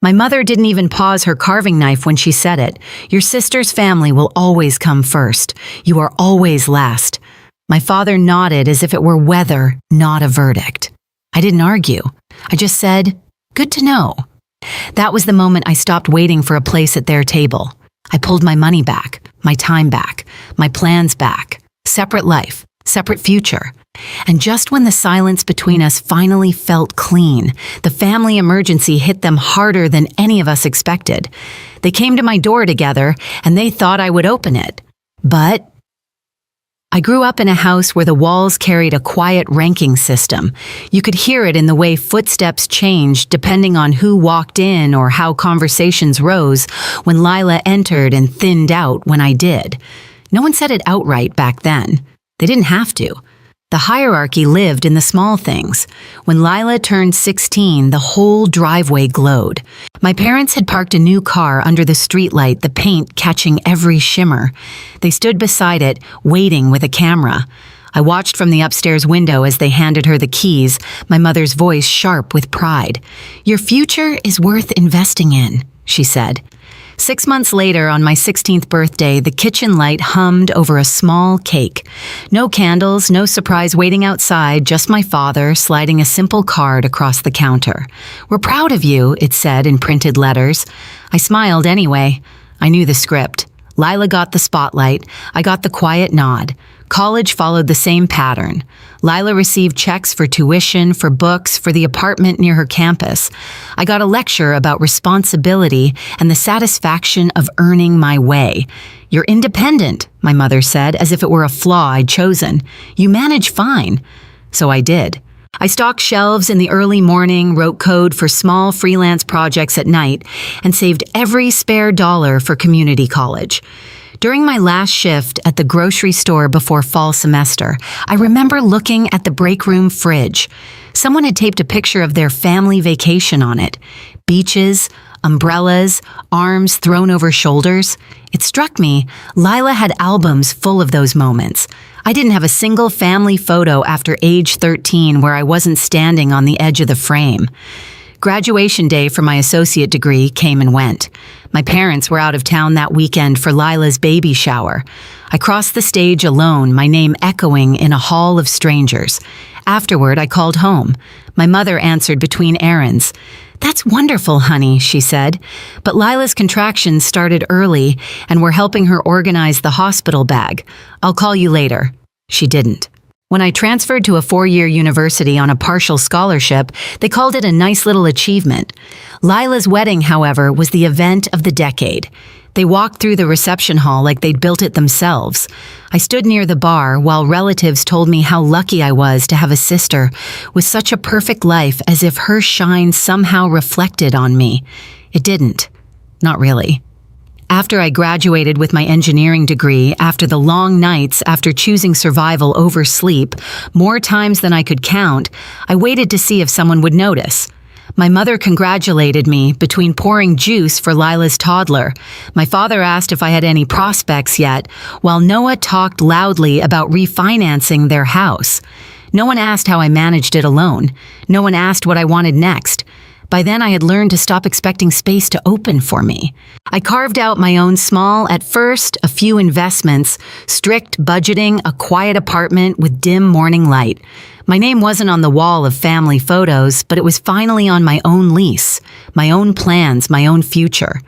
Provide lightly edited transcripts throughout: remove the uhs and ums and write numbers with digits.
My mother didn't even pause her carving knife when she said it. Your sister's family will always come first. You are always last. My father nodded as if it were weather, not a verdict. I didn't argue. I just said, good to know. That was the moment I stopped waiting for a place at their table. I pulled my money back, my time back, my plans back. Separate life, separate future. And just when the silence between us finally felt clean, the family emergency hit them harder than any of us expected. They came to my door together, and they thought I would open it. But I grew up in a house where the walls carried a quiet ranking system. You could hear it in the way footsteps changed depending on who walked in or how conversations rose when Lila entered and thinned out when I did. No one said it outright back then. They didn't have to. The hierarchy lived in the small things. When Lila turned 16, the whole driveway glowed. My parents had parked a new car under the streetlight, the paint catching every shimmer. They stood beside it, waiting with a camera. I watched from the upstairs window as they handed her the keys, my mother's voice sharp with pride. Your future is worth investing in, she said. 6 months later, on my 16th birthday, the kitchen light hummed over a small cake. No candles, no surprise waiting outside, just my father sliding a simple card across the counter. We're proud of you, it said in printed letters. I smiled anyway. I knew the script. Lila got the spotlight. I got the quiet nod. College followed the same pattern. Lila received checks for tuition, for books, for the apartment near her campus. I got a lecture about responsibility and the satisfaction of earning my way. You're independent, my mother said, as if it were a flaw I'd chosen. You manage fine. So I did. I stocked shelves in the early morning, wrote code for small freelance projects at night, and saved every spare dollar for community college. During my last shift at the grocery store before fall semester, I remember looking at the break room fridge. Someone had taped a picture of their family vacation on it. Beaches, umbrellas, arms thrown over shoulders. It struck me, Lila had albums full of those moments. I didn't have a single family photo after age 13 where I wasn't standing on the edge of the frame. Graduation day for my associate degree came and went. My parents were out of town that weekend for Lila's baby shower. I crossed the stage alone, my name echoing in a hall of strangers. Afterward, I called home. My mother answered between errands. That's wonderful, honey, she said. But Lila's contractions started early, and we're helping her organize the hospital bag. I'll call you later. She didn't. When I transferred to a 4-year university on a partial scholarship, they called it a nice little achievement. Lila's wedding, however, was the event of the decade. They walked through the reception hall like they'd built it themselves. I stood near the bar while relatives told me how lucky I was to have a sister with such a perfect life, as if her shine somehow reflected on me. It didn't. Not really. After I graduated with my engineering degree, after the long nights, after choosing survival over sleep, more times than I could count, I waited to see if someone would notice. My mother congratulated me between pouring juice for Lila's toddler. My father asked if I had any prospects yet, while Noah talked loudly about refinancing their house. No one asked how I managed it alone. No one asked what I wanted next. By then, I had learned to stop expecting space to open for me. I carved out my own small, at first, a few investments, strict budgeting, a quiet apartment with dim morning light. My name wasn't on the wall of family photos, but it was finally on my own lease, my own plans, my own future.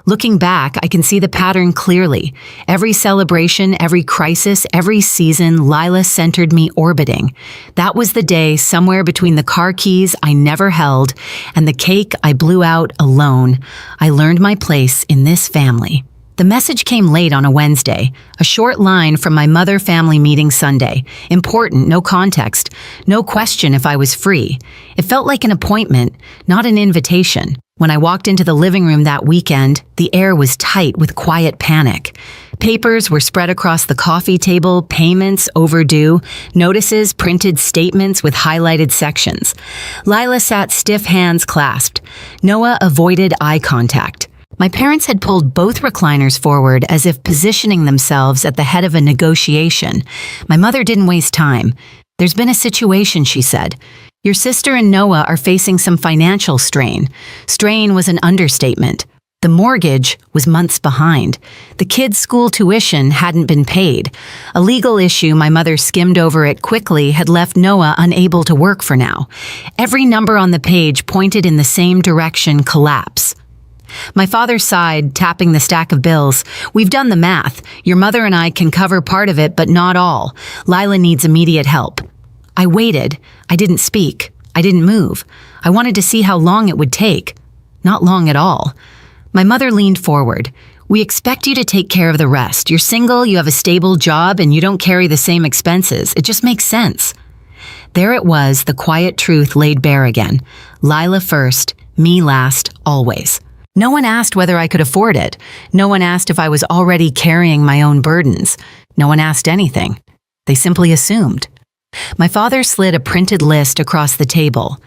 Looking back, I can see the pattern clearly. Every celebration, every crisis, every season, Lila centered me orbiting. That was the day somewhere between the car keys I never held and the cake I blew out alone, I learned my place in this family. The message came late on a Wednesday, a short line from my mother family meeting Sunday. Important, no context, no question if I was free. It felt like an appointment, not an invitation. When I walked into the living room that weekend, the air was tight with quiet panic. Papers were spread across the coffee table, payments overdue, notices, printed statements with highlighted sections. Lila sat stiff, hands clasped. Noah avoided eye contact. My parents had pulled both recliners forward as if positioning themselves at the head of a negotiation. My mother didn't waste time. There's been a situation, she said. Your sister and Noah are facing some financial strain. Strain was an understatement. The mortgage was months behind. The kids' school tuition hadn't been paid. A legal issue my mother skimmed over it quickly had left Noah unable to work for now. Every number on the page pointed in the same direction: collapse. My father sighed, tapping the stack of bills. "We've done the math. Your mother and I can cover part of it, but not all. Lila needs immediate help." I waited. I didn't speak. I didn't move. I wanted to see how long it would take. Not long at all. My mother leaned forward. "We expect you to take care of the rest. You're single, you have a stable job, and you don't carry the same expenses. It just makes sense." There it was, the quiet truth laid bare again. Lila first, me last, always. No one asked whether I could afford it. No one asked if I was already carrying my own burdens. No one asked anything. They simply assumed. My father slid a printed list across the table.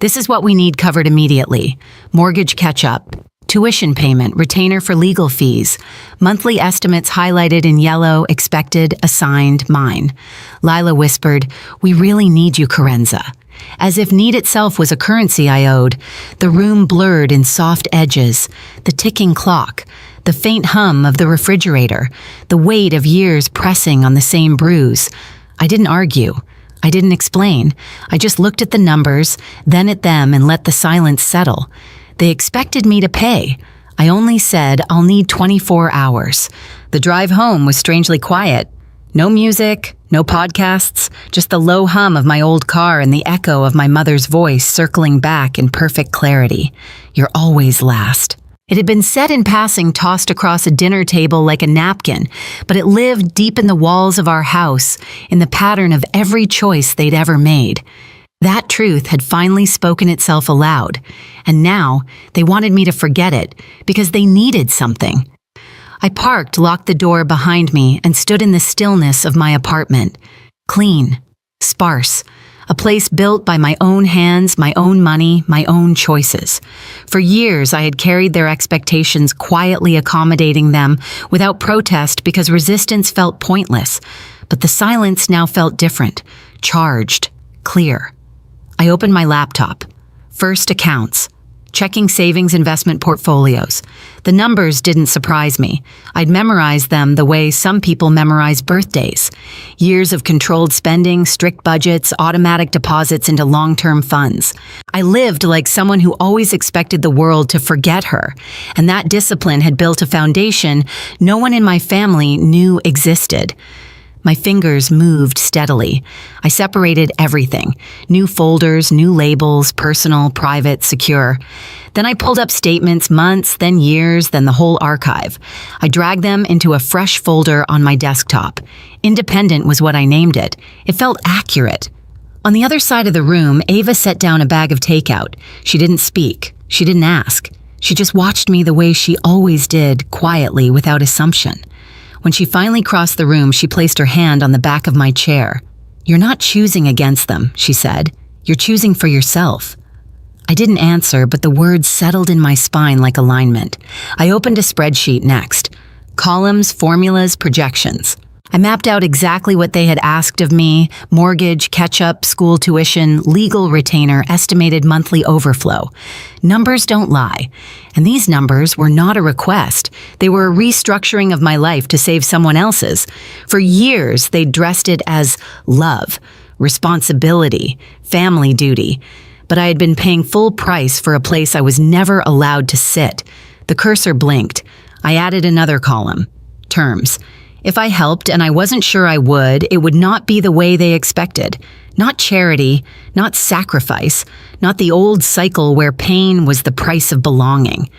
"This is what we need covered immediately. Mortgage catch-up, tuition payment, retainer for legal fees, monthly estimates highlighted in yellow, expected, assigned, mine." Lila whispered, "We really need you, Carenza." As if need itself was a currency I owed. The room blurred in soft edges, the ticking clock, the faint hum of the refrigerator, the weight of years pressing on the same bruise. I didn't argue. I didn't explain. I just looked at the numbers, then at them, and let the silence settle. They expected me to pay. I only said, "I'll need 24 hours. The drive home was strangely quiet. No music, no podcasts, just the low hum of my old car and the echo of my mother's voice circling back in perfect clarity. "You're always last." It had been said in passing, tossed across a dinner table like a napkin, but it lived deep in the walls of our house, in the pattern of every choice they'd ever made. That truth had finally spoken itself aloud, and now they wanted me to forget it because they needed something. I parked, locked the door behind me, and stood in the stillness of my apartment. Clean, sparse, a place built by my own hands, my own money, my own choices. For years, I had carried their expectations, quietly accommodating them without protest because resistance felt pointless. But the silence now felt different, charged, clear. I opened my laptop. First, accounts. Checking savings investment portfolios. The numbers didn't surprise me. I'd memorized them the way some people memorize birthdays. Years of controlled spending, strict budgets, automatic deposits into long-term funds. I lived like someone who always expected the world to forget her, and that discipline had built a foundation no one in my family knew existed. My fingers moved steadily. I separated everything. New folders, new labels, personal, private, secure. Then I pulled up statements, months, then years, then the whole archive. I dragged them into a fresh folder on my desktop. Independent was what I named it. It felt accurate. On the other side of the room, Ava set down a bag of takeout. She didn't speak. She didn't ask. She just watched me the way she always did, quietly, without assumption. When she finally crossed the room, she placed her hand on the back of my chair. "You're not choosing against them," she said. "You're choosing for yourself." I didn't answer, but the words settled in my spine like alignment. I opened a spreadsheet next. Columns, formulas, projections. I mapped out exactly what they had asked of me: mortgage, catch-up, school tuition, legal retainer, estimated monthly overflow. Numbers don't lie. And these numbers were not a request. They were a restructuring of my life to save someone else's. For years, they'd dressed it as love, responsibility, family duty. But I had been paying full price for a place I was never allowed to sit. The cursor blinked. I added another column. Terms. If I helped, and I wasn't sure I would, it would not be the way they expected. Not charity, not sacrifice, not the old cycle where pain was the price of belonging.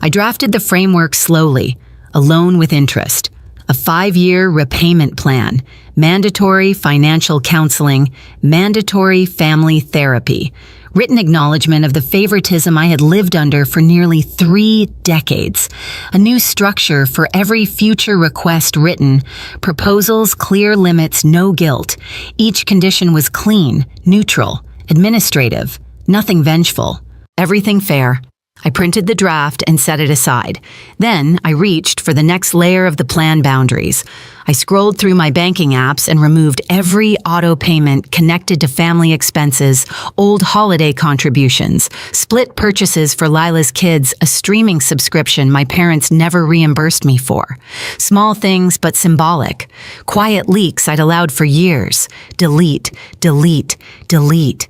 I drafted the framework slowly, a loan with interest, a 5-year repayment plan, mandatory financial counseling, mandatory family therapy, written acknowledgement of the favoritism I had lived under for nearly 3 decades, a new structure for every future request written, proposals, clear limits, no guilt. Each condition was clean, neutral, administrative, nothing vengeful, everything fair. I printed the draft and set it aside. Then I reached for the next layer of the plan boundaries. I scrolled through my banking apps and removed every auto payment connected to family expenses, old holiday contributions, split purchases for Lila's kids, a streaming subscription my parents never reimbursed me for. Small things but symbolic. Quiet leaks I'd allowed for years. Delete, delete, delete.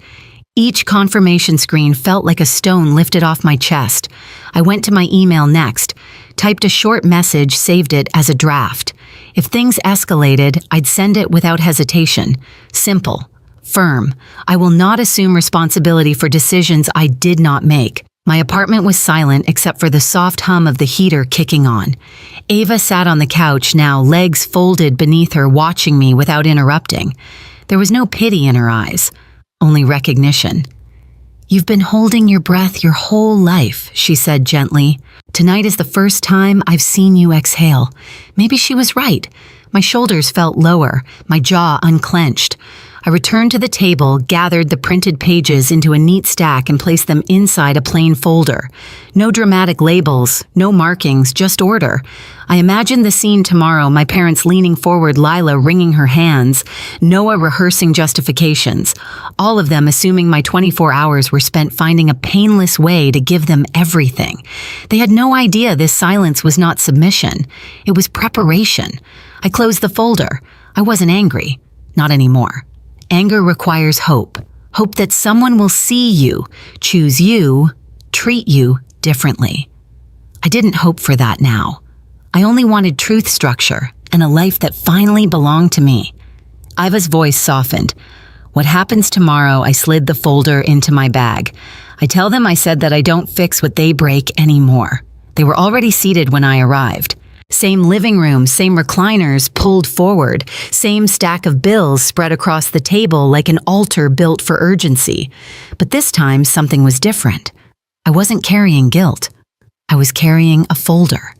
Each confirmation screen felt like a stone lifted off my chest. I went to my email next, typed a short message, saved it as a draft. If things escalated, I'd send it without hesitation. Simple, firm. I will not assume responsibility for decisions I did not make. My apartment was silent except for the soft hum of the heater kicking on. Ava sat on the couch now, legs folded beneath her, watching me without interrupting. There was no pity in her eyes. Only recognition. "You've been holding your breath your whole life," she said gently. "Tonight is the first time I've seen you exhale." Maybe she was right. My shoulders felt lower, my jaw unclenched. I returned to the table, gathered the printed pages into a neat stack and placed them inside a plain folder. No dramatic labels, no markings, just order. I imagined the scene tomorrow, my parents leaning forward, Lila wringing her hands, Noah rehearsing justifications, all of them assuming my 24 hours were spent finding a painless way to give them everything. They had no idea this silence was not submission. It was preparation. I closed the folder. I wasn't angry. Not anymore. Anger requires hope. Hope that someone will see you, choose you, treat you differently. I didn't hope for that now. I only wanted truth, structure, and a life that finally belonged to me. Iva's voice softened. "What happens tomorrow?" I slid the folder into my bag. I tell them I said that I don't fix what they break anymore. They were already seated when I arrived. Same living room, same recliners pulled forward, same stack of bills spread across the table like an altar built for urgency. But this time, something was different. I wasn't carrying guilt. I was carrying a folder.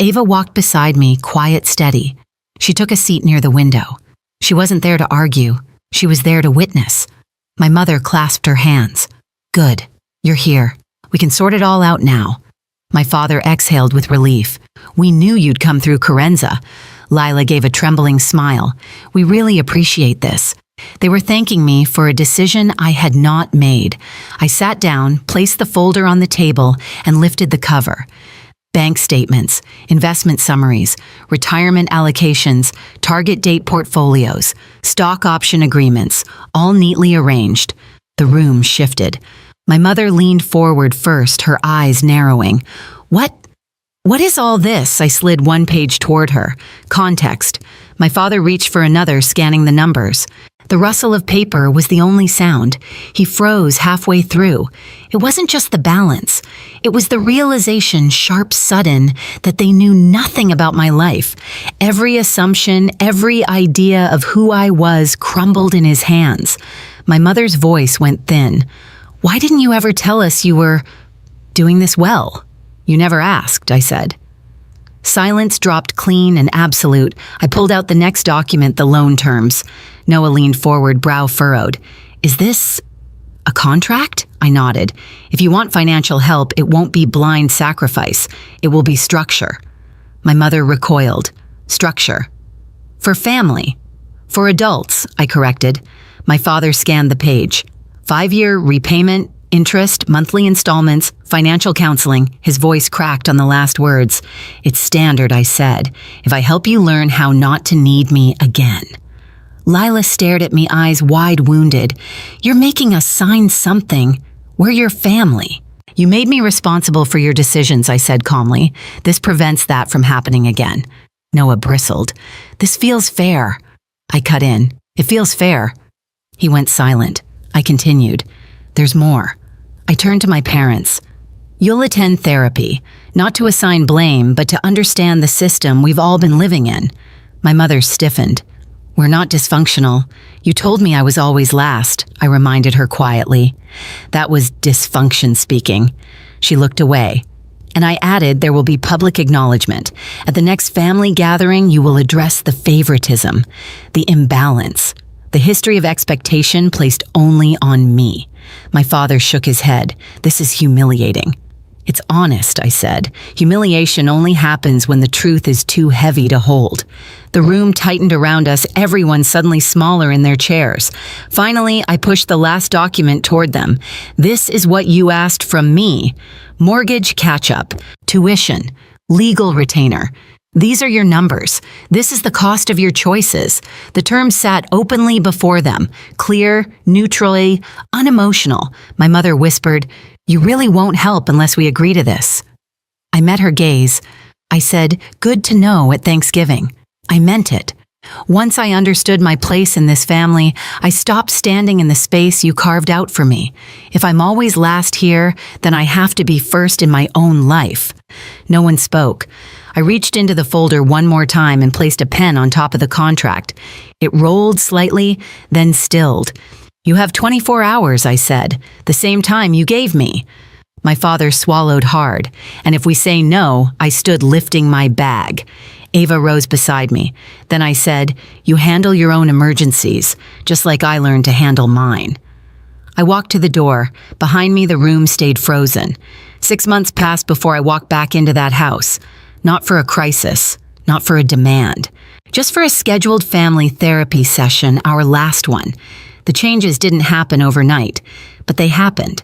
Ava walked beside me, quiet, steady. She took a seat near the window. She wasn't there to argue. She was there to witness. My mother clasped her hands. "Good. You're here. We can sort it all out now." My father exhaled with relief. "We knew you'd come through Carenza." Lila gave a trembling smile. "We really appreciate this." They were thanking me for a decision I had not made. I sat down, placed the folder on the table, and lifted the cover. Bank statements, investment summaries, retirement allocations, target date portfolios, stock option agreements, all neatly arranged. The room shifted. My mother leaned forward first, her eyes narrowing. What is all this?" I slid one page toward her. Context. My father reached for another, scanning the numbers. The rustle of paper was the only sound. He froze halfway through. It wasn't just the balance. It was the realization, sharp, sudden, that they knew nothing about my life. Every assumption, every idea of who I was crumbled in his hands. My mother's voice went thin. "Why didn't you ever tell us you were doing this well?" "You never asked," I said. Silence dropped clean and absolute. I pulled out the next document, the loan terms. Noah leaned forward, brow furrowed. "Is this a contract?" I nodded. "If you want financial help, it won't be blind sacrifice. It will be structure." My mother recoiled. "Structure. For family. For adults," I corrected. My father scanned the page. 5-year repayment, interest, monthly installments, financial counseling. His voice cracked on the last words. "It's standard," I said. "If I help you learn how not to need me again." Lila stared at me, eyes wide wounded. "You're making us sign something. We're your family." "You made me responsible for your decisions," I said calmly. "This prevents that from happening again." Noah bristled. "This feels fair." I cut in. "It feels fair." He went silent. I continued. "There's more." I turned to my parents. "You'll attend therapy, not to assign blame, but to understand the system we've all been living in." My mother stiffened. "We're not dysfunctional. You told me I was always last," I reminded her quietly. "That was dysfunction speaking." She looked away. And I added, "There will be public acknowledgement. At the next family gathering, you will address the favoritism, the imbalance, the history of expectation placed only on me." My father shook his head. "This is humiliating." It's honest, I said. Humiliation only happens when the truth is too heavy to hold. The room tightened around us, everyone suddenly smaller in their chairs. Finally, I pushed the last document toward them. This is what you asked from me. Mortgage catch-up, tuition, legal retainer. These are your numbers. This is the cost of your choices. The terms sat openly before them, clear, neutrally, unemotional. My mother whispered, "You really won't help unless we agree to this." I met her gaze. I said, "Good to know at Thanksgiving." I meant it. Once I understood my place in this family, I stopped standing in the space you carved out for me. If I'm always last here, then I have to be first in my own life. No one spoke. I reached into the folder one more time and placed a pen on top of the contract. It rolled slightly, then stilled. "You have 24 hours, I said, the same time you gave me." My father swallowed hard, and if we say no, I stood lifting my bag. Ava rose beside me. Then I said, "You handle your own emergencies, just like I learned to handle mine." I walked to the door. Behind me, the room stayed frozen. 6 months passed before I walked back into that house. Not for a crisis, not for a demand, just for a scheduled family therapy session, our last one. The changes didn't happen overnight, but they happened.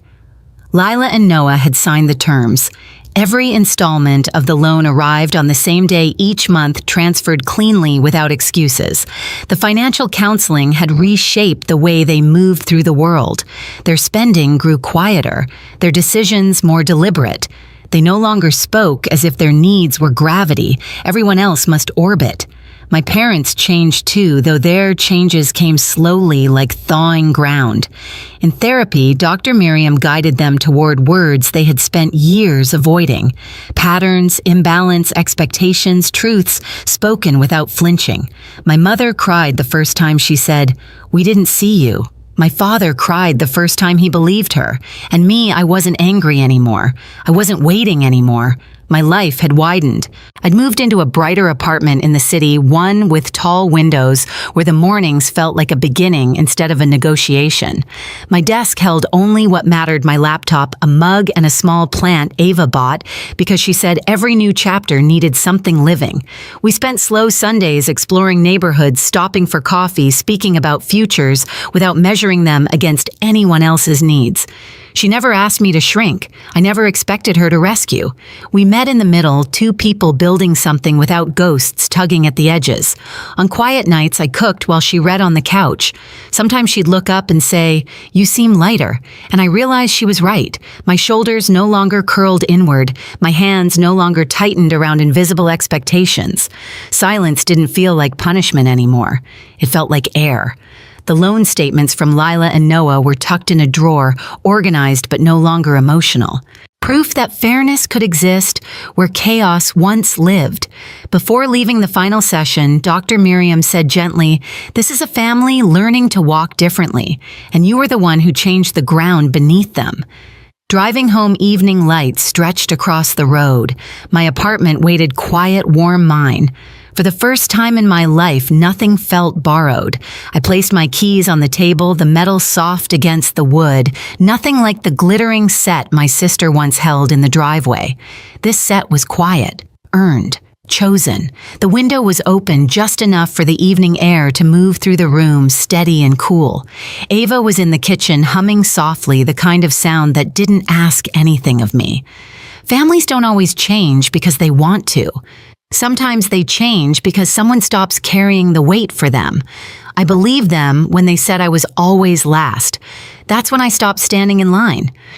Lila and Noah had signed the terms. Every installment of the loan arrived on the same day each month, transferred cleanly without excuses. The financial counseling had reshaped the way they moved through the world. Their spending grew quieter, their decisions more deliberate. They no longer spoke as if their needs were gravity. Everyone else must orbit. My parents changed too, though their changes came slowly like thawing ground. In therapy, Dr. Miriam guided them toward words they had spent years avoiding. Patterns, imbalance, expectations, truths spoken without flinching. My mother cried the first time she said, "We didn't see you." My father cried the first time he believed her. And me, I wasn't angry anymore. I wasn't waiting anymore. My life had widened. I'd moved into a brighter apartment in the city, one with tall windows, where the mornings felt like a beginning instead of a negotiation. My desk held only what mattered: my laptop, a mug, and a small plant Ava bought because she said every new chapter needed something living. We spent slow Sundays exploring neighborhoods, stopping for coffee, speaking about futures without measuring them against anyone else's needs. She never asked me to shrink. I never expected her to rescue. We met in the middle, two people building something without ghosts tugging at the edges. On quiet nights, I cooked while she read on the couch. Sometimes she'd look up and say, "You seem lighter." And I realized she was right. My shoulders no longer curled inward. My hands no longer tightened around invisible expectations. Silence didn't feel like punishment anymore. It felt like air. The loan statements from Lila and Noah were tucked in a drawer, organized but no longer emotional. Proof that fairness could exist where chaos once lived. Before leaving the final session, Dr. Miriam said gently, "This is a family learning to walk differently, and you are the one who changed the ground beneath them." Driving home, evening lights stretched across the road. My apartment waited quiet, warm mine. For the first time in my life, nothing felt borrowed. I placed my keys on the table, the metal soft against the wood, nothing like the glittering set my sister once held in the driveway. This set was quiet, earned, chosen. The window was open just enough for the evening air to move through the room, steady and cool. Ava was in the kitchen, humming softly, the kind of sound that didn't ask anything of me. Families don't always change because they want to. Sometimes they change because someone stops carrying the weight for them. I believed them when they said I was always last. That's when I stopped standing in line.